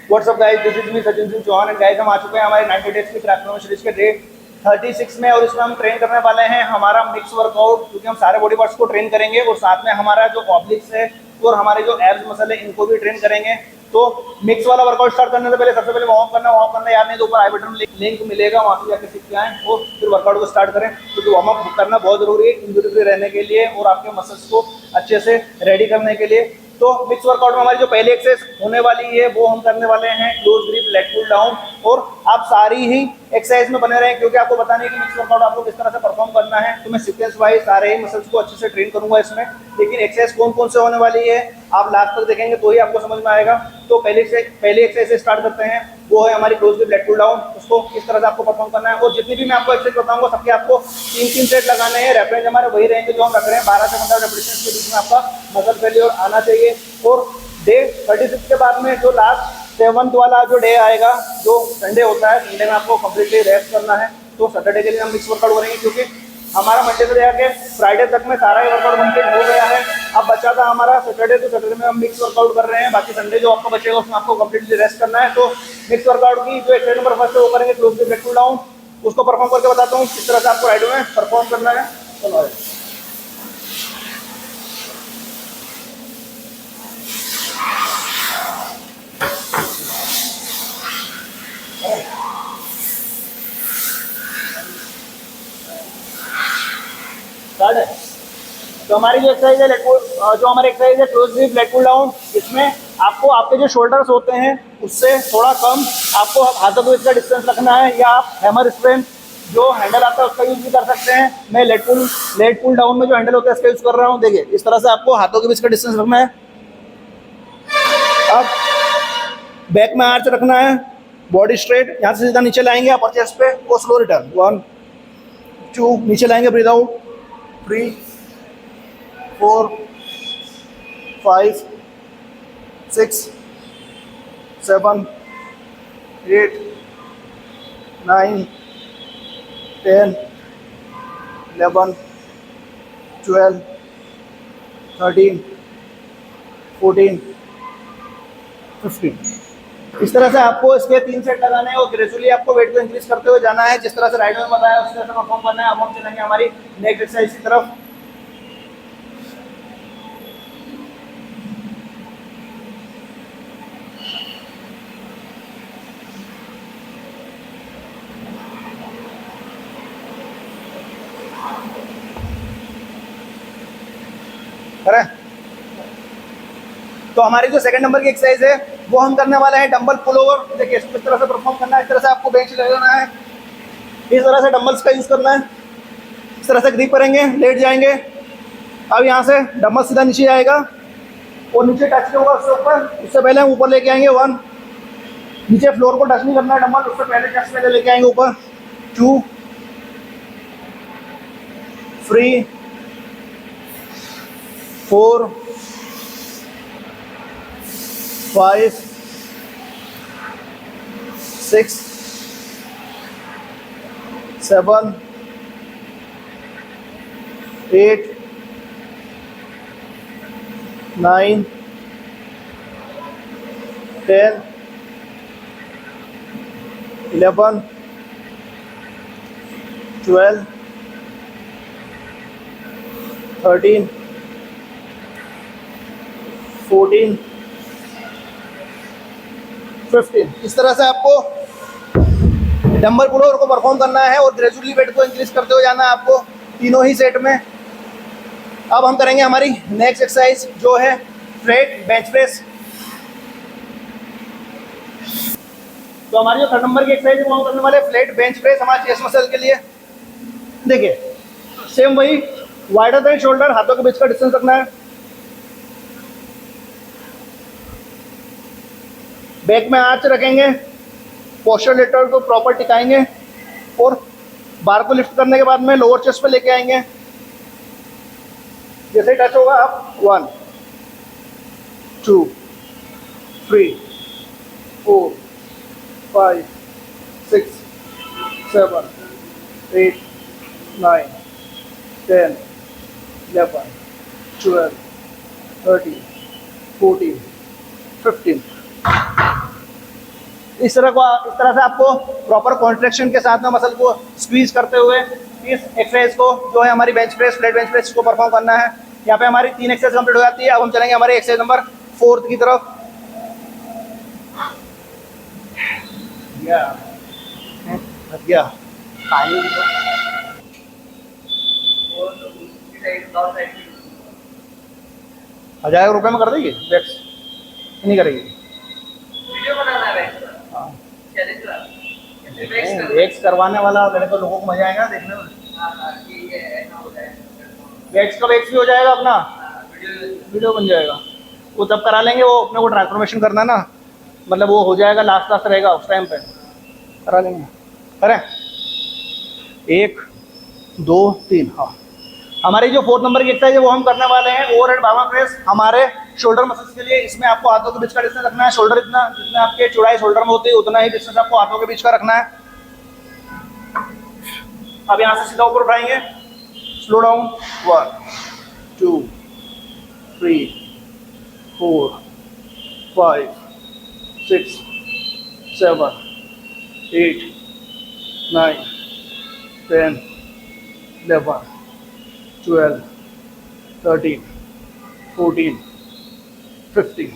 WhatsApp guys, this is me Sachin Singh Chauhan and guys हम आ चुके हैं हमारे 90 डेज की ट्रैक्टर सीरीज के डे 36 में और इसमें हम ट्रेन करने वाले हैं हमारा मिक्स वर्कआउट, क्योंकि हम सारे बॉडी पार्ट्स को ट्रेन करेंगे और साथ में हमारा जो ऑब्लिक्स है और हमारे जो एब्स मसल है इनको भी ट्रेन करेंगे। तो मिक्स वाला वर्कआउट स्टार्ट करने से पहले सबसे पहले वार्म करना याद नहीं तो ऊपर आई बटन लिंक मिलेगा, वहाँ से जाकर सीख के आएँ और फिर वर्कआउट को स्टार्ट करें, क्योंकि वार्म अप करना बहुत जरूरी है इंजरी फ्री रहने के लिए और आपके मसल्स को अच्छे से रेडी करने के लिए। तो मिक्स वर्कआउट में हमारी जो पहली एक्सरसाइज होने वाली है वो हम करने वाले हैं close grip leg pull down, और आप सारी ही एक्सरसाइज में बने रहें क्योंकि आपको बताना है कि मिक्स वर्कआउट आपको किस तरह से परफॉर्म करना है। तो मैं सीक्वेंस वाइज सारे ही मसल्स को अच्छे से ट्रेन करूंगा इसमें, लेकिन एक्सरसाइज कौन कौन से होने वाली है आप लास्ट तक देखेंगे तो ही आपको समझ में आएगा। तो पहले एक्सरसाइज से स्टार्ट करते हैं, वो है हमारी close grip leg pull down. उसको किस तरह से आपको परफॉर्म करना है और जितनी भी मैं आपको एक्सरसाइज बताऊंगा सबके आपको 3-3 सेट लगाने हैं। रेफरेंस हमारे वही रहेंगे जो हम रख रहे हैं, 12 से 15 रेपिटेशन के बीच में आपका मसल फेलियर आना चाहिए। और डे 36 के बाद में जो लास्ट 7th वाला जो डे आएगा, जो संडे होता है, संडे में आपको कंप्लीटली रेस्ट करना है। तो सैटरडे के लिए हम मिक्स वर्कआउट करेंगे क्योंकि हमारा मंडे से लेकर फ्राइडे तक में सारा ही वर्कआउट कंप्लीट हो गया है। अब बचा था हमारा सैटरडे, तो सैटरडे में हम मिक्स वर्कआउट कर रहे हैं। बाकी संडे जो आपका बचेगा उसमें आपको कंप्लीटली रेस्ट करना है। तो मिक्स वर्कआउट की जो एक्सरसाइज नंबर फर्स्ट है वो करेंगे close grip leg pull down. उसको परफॉर्म करके बताता हूँ किस तरह से आपको राइड में परफॉर्म करना है। चलो स्टार्ट है। तो हमारी जो एक्सरसाइज है close grip leg pull down, इसमें आपको आपके जो शोल्डर्स होते हैं उससे थोड़ा कम आपको हाथों के बीच का डिस्टेंस रखना है, या आप हैमर स्ट्रेंथ जो हैंडल आता है उसका यूज भी कर सकते हैं। मैं लेग पुल डाउन में जो हैंडल होता है इसका यूज कर रहा हूँ। देखिए इस तरह से आपको हाथों के बीच का डिस्टेंस रखना है। अब बैक में आर्च रखना है, बॉडी स्ट्रेट, यहाँ से सीधा नीचे लाएंगे अपर चेस्ट पे और स्लो रिटर्न 1 2 नीचे लाएंगे, ब्रीथ आउट 3 4 5 6 7 8 9 10 11 12 13 14 15। इस तरह से आपको इसके 3 सेट लगाने हैं और ग्रेजुअली आपको वेट को इंक्रीज करते हुए जाना है। जिस तरह से राइड में बताया उस तरह से परफॉर्म करना है। अब हम चलेंगे हमारी नेक्स्ट एक्सरसाइज की तरफ। करें तो हमारी जो सेकंड नंबर की एक्सरसाइज है वो हम करने वाले हैं डंबल पुल ओवर। देखिए इस तरह से परफॉर्म करना है। इस तरह से आपको बेंच लगाना है, इस तरह से डंबल्स का यूज करना है। इस तरह से ग्रिप करेंगे, लेट जाएंगे। अब यहाँ से डंबल सीधा नीचे आएगा और नीचे टच नहीं होगा उससे ऊपर। उससे पहले हम ऊपर लेके आएंगे 1, नीचे फ्लोर को टच नहीं करना है डंबल, उससे पहले टच पहले लेके आएंगे ऊपर 2 3 4 5 6 7 8 9 10 11 12 13 14 15। इस तरह से आपको डंबल पुल ओवर को परफॉर्म करना है और ग्रेजुअली वेट को इंक्रीज करते हुए जाना है आपको तीनों ही सेट में। अब हम करेंगे हमारी नेक्स्ट एक्सरसाइज जो है फ्लैट बेंच प्रेस। तो हमारी जो 3rd नंबर की एक्सरसाइज है वो हम करने वाले फ्लैट बेंच प्रेस हमारे चेस्ट मसल के लिए। देखिए सेम वही, वाइडर देन शोल्डर, हाथों के बीच का डिस्टेंस रखना है। बैक में आंच रखेंगे, पोस्चर लेटरल को प्रॉपर टिकाएंगे और बार को लिफ्ट करने के बाद में लोअर चेस्ट पे लेके आएंगे। जैसे ही टच होगा आप 1 2 3 4 5 6 7 8 9 10 11 12 13 14 15। इस तरह से आपको प्रॉपर कॉन्ट्रैक्शन के साथ में मसल को स्क्वीज करते हुए इस एक्सरसाइज को जो है हमारी bench press, flat bench press को परफॉर्म करना है। यहाँ पे हमारी 3 एक्सरसाइज कंप्लीट हो जाती है। अब हम चलेंगे हमारे एक्सरसाइज नंबर 4 की तरफ। ₹1000 में कर देगी वैक्स? नहीं करेगी? वीडियो बनाना है हाँ, चैलेंज वाला वैक्स करवाने वाला पहले तो लोगों को मजा आएगा देखने में। ठीक है, ऐसा हो जाएगा। वैक्स का वैक्स भी हो जाएगा अपना, वीडियो बन जाएगा। वो तब करा लेंगे, वो अपने को ट्रांसफॉर्मेशन करना ना, मतलब वो हो जाएगा, लास्ट रहेगा उस टाइम पे करा लेंगे। करें 1 2 3। हाँ, हमारी जो 4 नंबर की एक्सरसाइज है वो हम करने वाले हैं ओवरहेड बार्बल प्रेस हमारे शोल्डर मसल्स के लिए। इसमें आपको हाथों के बीच का डिस्टेंस रखना है। शोल्डर इतना जितना आपके चौड़ाई शोल्डर में होती है उतना ही डिस्टेंस आपको हाथों के बीच का रखना है। अब यहाँ से सीधा ऊपर उठाएंगे, स्लो डाउन, 1 2 3 4 5 6 7 8 9 10 11 12 13 14 15।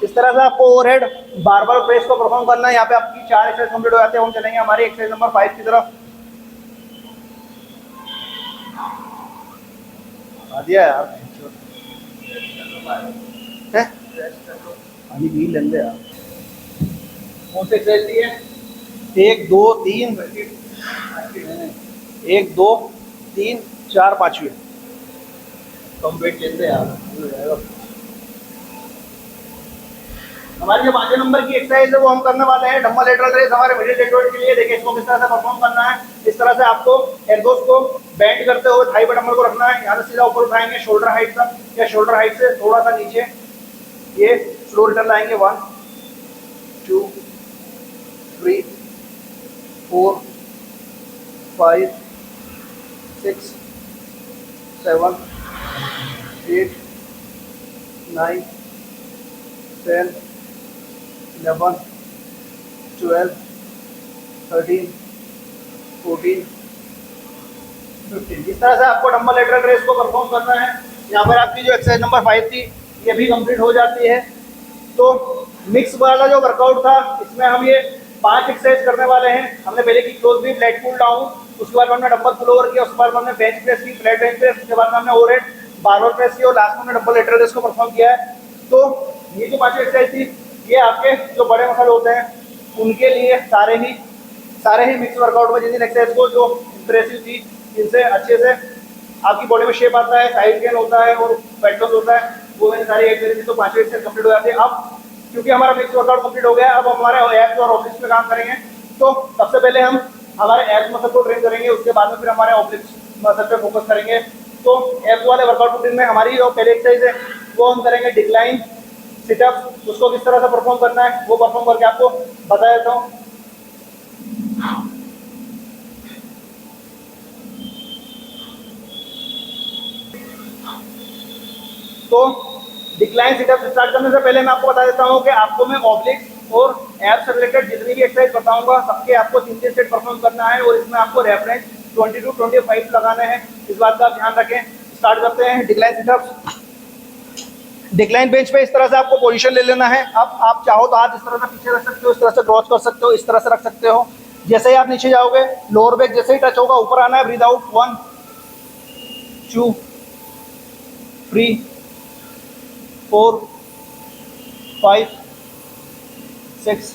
इस तरह से आपको ओवरहेड बार्बल प्रेस को परफॉर्म करना है। यहाँ पे आपकी 4 एक्सरसाइज कंप्लीट हो जाते हैं। हम चलेंगे हमारी एक्सरसाइज नंबर 5 की तरफ। आ दिया यार, पानी भी लेंगे यार। कौन सी एक्सरसाइज दी है? 1 2 3 1 2 3 4 5वीं। कम वेट लेते यार। हमारी जो 5वें नंबर की एक्सरसाइज है वो हम करने वाले हैं डम्बल लेटरल रेस हमारे मिडिल डेल्टोइड के लिए। देखिए इसको किस तरह से परफॉर्म करना है। इस तरह से आपको एल्बोस को बेंड करते हुए थाई पे डंबल को रखना है। यहाँ से सीधा ऊपर उठाएंगे शोल्डर हाइट तक, या शोल्डर हाइट से थोड़ा सा नीचे ये स्लो रिटर्न लाएंगे। 1 2 3 4 5 6 7 8 9 10 11 12 13 14 15। इस तरह से आपको डंबल लेटरल रेस को परफॉर्म करना है। यहाँ पर आपकी जो एक्सरसाइज नंबर 5 थी ये भी कंप्लीट हो जाती है। तो मिक्स वाला जो वर्कआउट था इसमें हम ये 5 एक्सरसाइज करने वाले हैं। हमने पहले की close grip, lat pull down, उसके बाद हमने डंबल पुल ओवर किया, उसके बाद हमने बेंच प्रेस की, फ्लैट बेंच प्रेस, उसके बाद हमने ओवरहेड बारबल प्रेस की और लास्ट में हमने डंबल लेटरल रेस को परफॉर्म किया है। तो ये जो 5 एक्सरसाइज थी ये आपके जो बड़े मसल होते हैं उनके लिए सारे ही मिक्स वर्कआउट में जिन एक्सरसाइज को जो इंप्रेसिव थी, इनसे अच्छे से आपकी बॉडी में शेप आता है, साइड गेन होता है और फैट लॉस होता है, वो मैंने सारी एक्सरसाइज तो 5 एक्सरसाइज कंप्लीट हो जाती है। अब क्योंकि हमारा मिक्स वर्कआउट कंप्लीट हो गया, अब हमारे एब्स और ऑब्लिक्स पे काम करेंगे। तो सबसे पहले हम हमारे एब्स मसल को ट्रेन करेंगे, उसके बाद में फिर हमारे ऑब्लिक्स मसल पे फोकस करेंगे। तो एब्स वाले वर्कआउट रूटीन में हमारी जो पहले एक्सरसाइज है वो हम करेंगे डिक्लाइन सिटअप। उसको किस तरह से परफॉर्म करना है वो परफॉर्म करके आपको बता देता हूँ। तो डिक्लाइन सिटअप स्टार्ट करने से पहले मैं आपको बता देता हूँ कि आपको मैं ऑब्लिक्स और एब्स से रिलेटेड जितनी भी एक्सरसाइज बताऊंगा सबके आपको 3 सेट परफॉर्म करना है और इसमें आपको रेफरेंस 20 to 25 लगाने हैं। इस बात का आप ध्यान रखें। स्टार्ट करते हैं डिक्लाइन सिटअप्स। डिक्लाइन बेंच पे इस तरह से आपको पोजीशन ले लेना है। अब आप चाहो तो हाथ इस तरह से पीछे रख सकते हो, इस तरह से क्रॉस कर सकते हो, इस तरह से रख सकते हो। जैसे ही आप नीचे जाओगे लोअर बैक जैसे ही टच होगा ऊपर आना है। Breathe out 1 2 3 4 5 6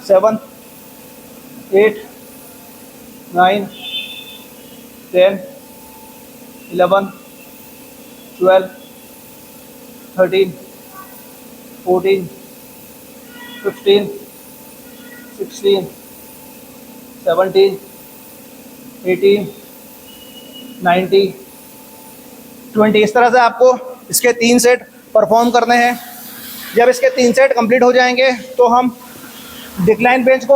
7 8 9 10 11 12 13 14 15 16 17 18 19 20। इस तरह से आपको इसके 3 सेट परफॉर्म करने हैं। जब इसके 3 सेट कंप्लीट हो जाएंगे तो हम डिक्लाइन बेंच को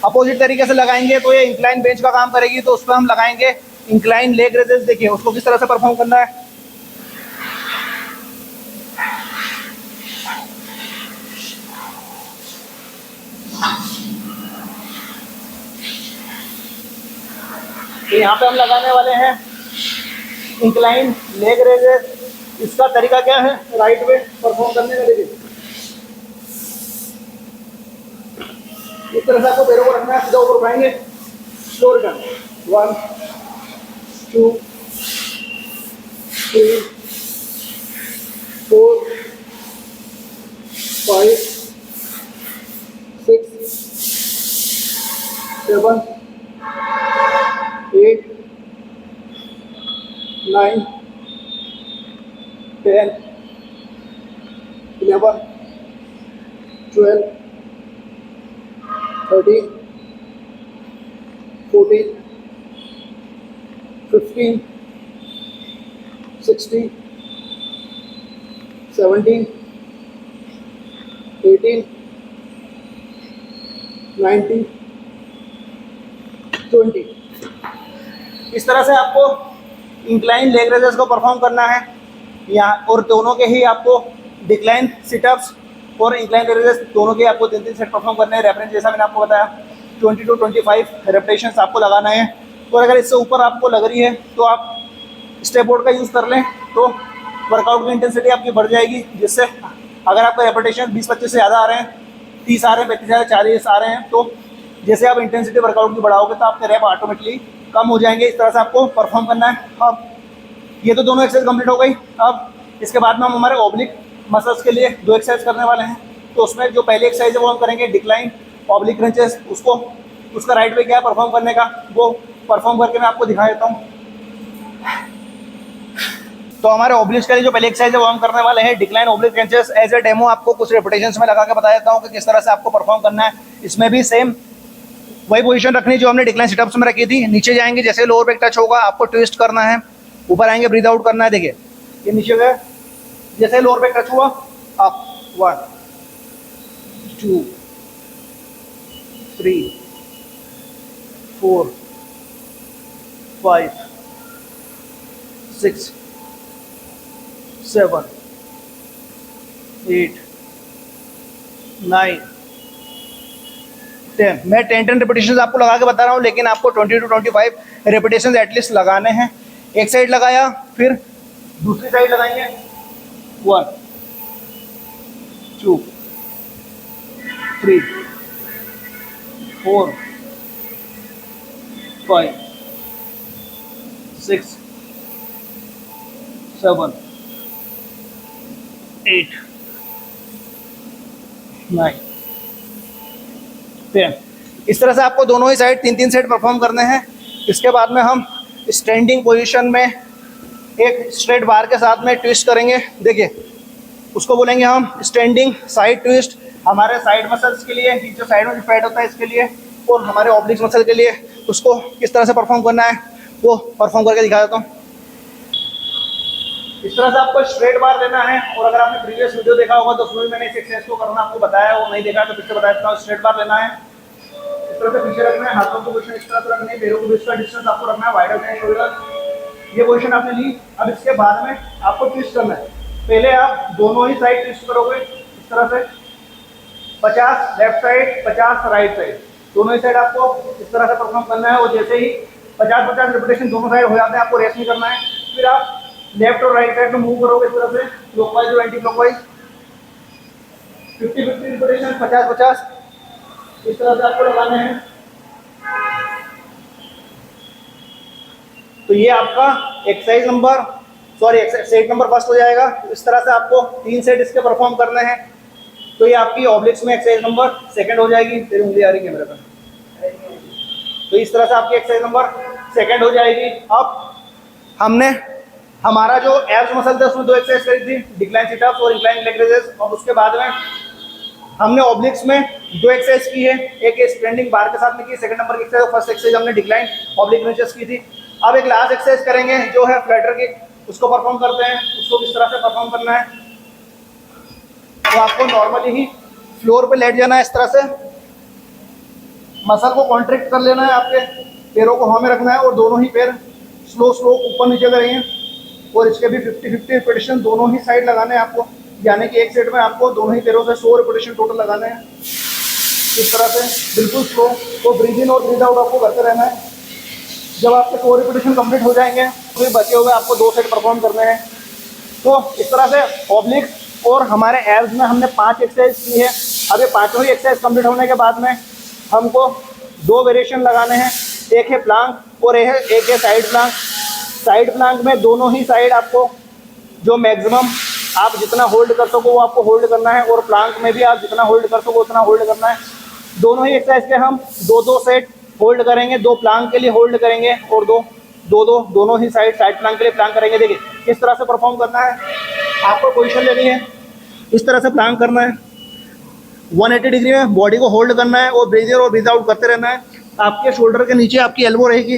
अपोजिट तरीके से लगाएंगे। तो ये इंक्लाइन बेंच का काम करेगी, तो उस पर हम लगाएंगे इंक्लाइन लेग रेजेस। देखिए उसको किस तरह से परफॉर्म करना है। तो यहाँ पे हम लगाने वाले हैं इंक्लाइन लेग रेजेस। इसका तरीका क्या है राइट वे परफॉर्म करने का, देखिए इस तरह से आपको पैरों को रखना है, सीधा ऊपर उठाएंगे, स्लो रिटर्न, 1 2 3 4 5 6 7 8 9 10 11 12 13 14 15 16 17 18 19 20। इस तरह से आपको इंक्लाइन लेग रेजेस को परफॉर्म करना है यहाँ, और दोनों के ही आपको डिक्लाइन सिटअप्स और इंक्लाइन लेग रेजेस दोनों के आपको 3-3 सेट परफॉर्म करने हैं। रेफरेंस जैसा मैंने आपको बताया 20 to 25 रेपिटेशंस आपको लगाना है। और अगर इससे ऊपर आपको लग रही है तो आप स्टेप बोर्ड का यूज़ कर लें, तो वर्कआउट की इंटेंसिटी आपकी बढ़ जाएगी, जिससे अगर आपका रेपिटेशन 20-25 से ज़्यादा आ रहे हैं, 30 आ रहे हैं, 35 आ रहे हैं, 40 आ रहे हैं, तो जैसे आप इंटेंसिटी वर्कआउट की बढ़ाओगे तो आपके रैप ऑटोमेटिकली कम हो जाएंगे। इस तरह से आपको परफॉर्म करना है। अब ये तो दोनों एक्सरसाइज कंप्लीट हो गई। अब इसके बाद में हम हमारे ऑब्लिक मसल्स के लिए 2 एक्सरसाइज करने वाले हैं। तो उसमें जो पहली एक्सरसाइज है वो हम करेंगे डिक्लाइन ऑब्लिक क्रंचेस। उसका राइट वे क्या है परफॉर्म करने का, वो परफॉर्म करके मैं आपको दिखा देता हूँ। तो हमारे ऑब्लिक्स के लिए जो पहली एक्सरसाइज है वो हम करने वाले हैं decline oblique crunches. As a demo आपको कुछ रेपिटेशंस में लगा के बता देता हूँ कि किस तरह से आपको परफॉर्म करना है। इसमें भी सेम वही पोजीशन रखनी जो हमने डिक्लाइन सिटअप्स में रखी थी। नीचे जाएंगे, जैसे लोअर बैक टच होगा आपको ट्विस्ट करना है, ऊपर आएंगे, ब्रीथ आउट करना है। देखिए ये नीचे गए, जैसे लोअर बैक टच हुआ अप, 1 2 3 4 5 6 7 8 9 10। मैं 10 रेपिटेशंस आपको लगा के बता रहा हूँ, लेकिन आपको 20 to 25 रेपिटेशंस एटलीस्ट लगाने हैं। एक साइड लगाया, फिर दूसरी साइड लगाएंगे, 1 2 3 4 5 6 7 8 9 10। इस तरह से आपको दोनों ही साइड 3-3 सेट परफॉर्म करने हैं। इसके बाद में हम स्टैंडिंग पोजीशन में एक स्ट्रेट बार के साथ में ट्विस्ट करेंगे। देखिए उसको बोलेंगे हम स्टैंडिंग साइड ट्विस्ट। हमारे साइड मसल्स के लिए, जो साइड में जो फैट होता है इसके लिए, और हमारे ऑब्लिक मसल के लिए, उसको किस तरह से परफॉर्म करना है वो परफॉर्म करके दिखा देता हूँ। इस तरह से आपको स्ट्रेट बार लेना है। और अगर आपने प्रीवियस वीडियो देखा होगा तो उसमें भी मैंने इस एक्सरसाइज को करना आपको बताया, वो नहीं देखा तो फिर से बता देता हूँ। स्ट्रेट बार लेना है, इस तरह से पीछे रखना है, हाथों को पोजीशन इस तरह से रखनी है, पैरों को बीच का डिस्टेंस आपको रखना है, वाइड देन शोल्डर। ये पोजीशन आपने ली। अब इसके बाद में आपको ट्विस्ट करना है। पहले आप दोनों ही साइड ट्विस्ट करोगे इस तरह से, 50 लेफ्ट साइड 50 राइट साइड, दोनों ही साइड आपको इस तरह से परफॉर्म करना है। और जैसे ही 50-50 रिपीटेशन दोनों साइड हो जाते हैं, आपको रेस्ट नहीं करना है। फिर आप लेफ्ट और राइट साइड में मूव करोगे इस तरह से, क्लॉकवाइज और एंटी क्लॉकवाइज, 50-50 रिपीटेशन, 50-50 इस तरह से आपको लगाने हैं। तो ये आपका सेट नंबर फर्स्ट हो जाएगा। इस तरह से आपको 3 सेट इसके परफॉर्म करने हैं। तो ये आपकी ऑब्लिक्स में एक्सरसाइज नंबर सेकंड हो जाएगी। तेरी उंगली आ रही है मेरे पर। तो इस तरह से आपकी एक्सरसाइज नंबर सेकंड हो जाएगी। अब हमने हमारा जो एब्स मसल थे उसमें 2 एक्सरसाइज करी थी, डिक्लाइन सिटअप्स और इंक्लाइन लेग रेजेस। और उसके बाद में हमने ऑब्लिक्स में 2 एक्सरसाइज की है। एक स्टैंडिंग बार के साथ में की, सेकंड नंबर की एक्सरसाइज। फर्स्ट एक्सरसाइज हमने डिक्लाइन ऑब्लिक क्रंचेस की थी। अब एक लास्ट एक्सरसाइज करेंगे जो है फ्लैटर किक, उसको परफॉर्म करते हैं। उसको किस तरह से परफॉर्म करना है, तो आपको नॉर्मली ही फ्लोर पे लेट जाना है इस तरह से, मसल को कॉन्ट्रैक्ट कर लेना है, आपके पैरों को हवा में रखना है और दोनों ही पैर स्लो ऊपर नीचे करेंगे। और इसके भी 50-50 रिपीटेशन दोनों ही साइड लगाने हैं आपको, यानी कि एक सेट में आपको दोनों ही पैरों से 100 रिपीटेशन टोटल लगाने हैं इस तरह से, बिल्कुल स्लो। तो ब्रीथ इन और ब्रीथ आउट आपको करते रहना है। जब आपके 4 रिपीटेशन कंप्लीट हो जाएंगे तो ये बचे हुए आपको 2 सेट परफॉर्म करने हैं। तो इस तरह से ऑब्लिक्स और हमारे एब्स में हमने 5 एक्सरसाइज की है। अब ये 5 ही एक्सरसाइज कंप्लीट होने के बाद में हमको 2 वेरिएशन लगाने हैं, एक है प्लांक और एक है साइड प्लांक। साइड प्लांक में दोनों ही साइड आपको जो मैक्सिमम आप जितना होल्ड कर सको वो आपको होल्ड करना है, और प्लांक में भी आप जितना होल्ड कर सको उतना होल्ड करना है। दोनों ही एक्सरसाइज के हम 2-2 सेट होल्ड करेंगे, 2 प्लांक के लिए होल्ड करेंगे और दोनों ही साइड प्लांक के लिए प्लांक करेंगे। देखिए किस तरह से परफॉर्म करना है, आपको पोजीशन लेनी है, इस तरह से प्लांक करना है, 180 डिग्री में बॉडी को होल्ड करना है और ब्रीथ इन और ब्रीथ आउट करते रहना है। आपके शोल्डर के नीचे आपकी एल्बो रहेगी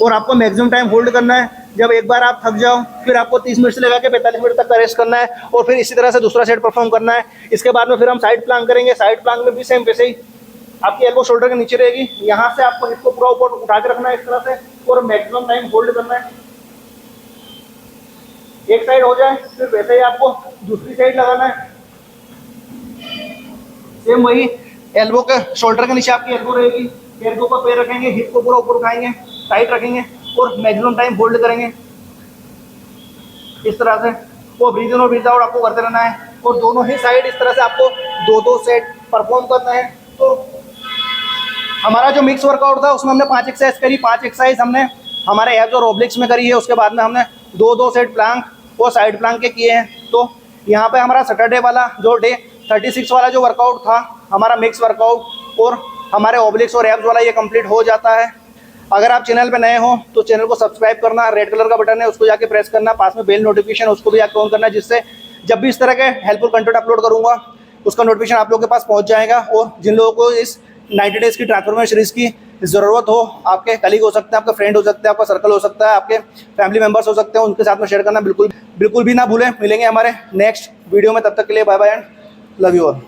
और आपको मैक्सिमम टाइम होल्ड करना है। जब एक बार आप थक जाओ फिर आपको 30 मिनट से लगा के 45 मिनट तक का रेस्ट करना है और फिर इसी तरह से दूसरा सेट परफॉर्म करना है। इसके बाद में फिर हम साइड प्लांक करेंगे। साइड प्लांक में भी सेम वैसे ही आपकी एल्बो शोल्डर के नीचे रहेगी, यहाँ से आपको हिप को पूरा ऊपर उठा के रखना है इस तरह से और मैक्सिमम टाइम होल्ड करना है। एक साइड हो जाए फिर वैसे ही आपको दूसरी साइड लगाना है। सेम वही एल्बो के शोल्डर के नीचे आपकी एल्बो रहेगी, पैर के ऊपर पैर रखेंगे, हिप को पूरा ऊपर उठाएंगे, टाइट रखेंगे और मैक्सिमम टाइम होल्ड करेंगे इस तरह से। वो ब्रीथ इन और ब्रीथ आउट आपको करते रहना है और दोनों ही साइड इस तरह से आपको 2-2 सेट परफॉर्म करना है। तो हमारा जो मिक्स वर्कआउट था उसमें हमने 5 एक्सरसाइज करी। 5 एक्सरसाइज हमने हमारे एब्स और ओब्लिक्स में करी है। उसके बाद में हमने 2-2 सेट प्लांक और साइड प्लांक के किए हैं। तो यहाँ पे हमारा सैटरडे वाला जो डे 36 वाला जो वर्कआउट था हमारा मिक्स वर्कआउट और हमारे ओब्लिक्स और एब्स वाला ये कंप्लीट हो जाता है। अगर आप चैनल पे नए हो तो चैनल को सब्सक्राइब करना, रेड कलर का बटन है उसको जाके प्रेस करना, पास में बेल नोटिफिकेशन उसको भी जाके ऑन करना, जिससे जब भी इस तरह के हेल्पफुल कंटेंट अपलोड करूँगा उसका नोटिफिकेशन आप लोगों के पास पहुँच जाएगा। और जिन लोगों को इस 90 डेज़ की ट्रांसफॉर्मेशन सीरीज़ की ज़रूरत हो, आपके कलीग हो सकते हैं, आपका फ्रेंड हो सकता है, आपका सर्कल हो सकता है, आपके फैमिली मेम्बर्स हो सकते हैं, उनके साथ में शेयर करना बिल्कुल भी ना भूलें। मिलेंगे हमारे नेक्स्ट वीडियो में, तब तक के लिए bye bye and love you all.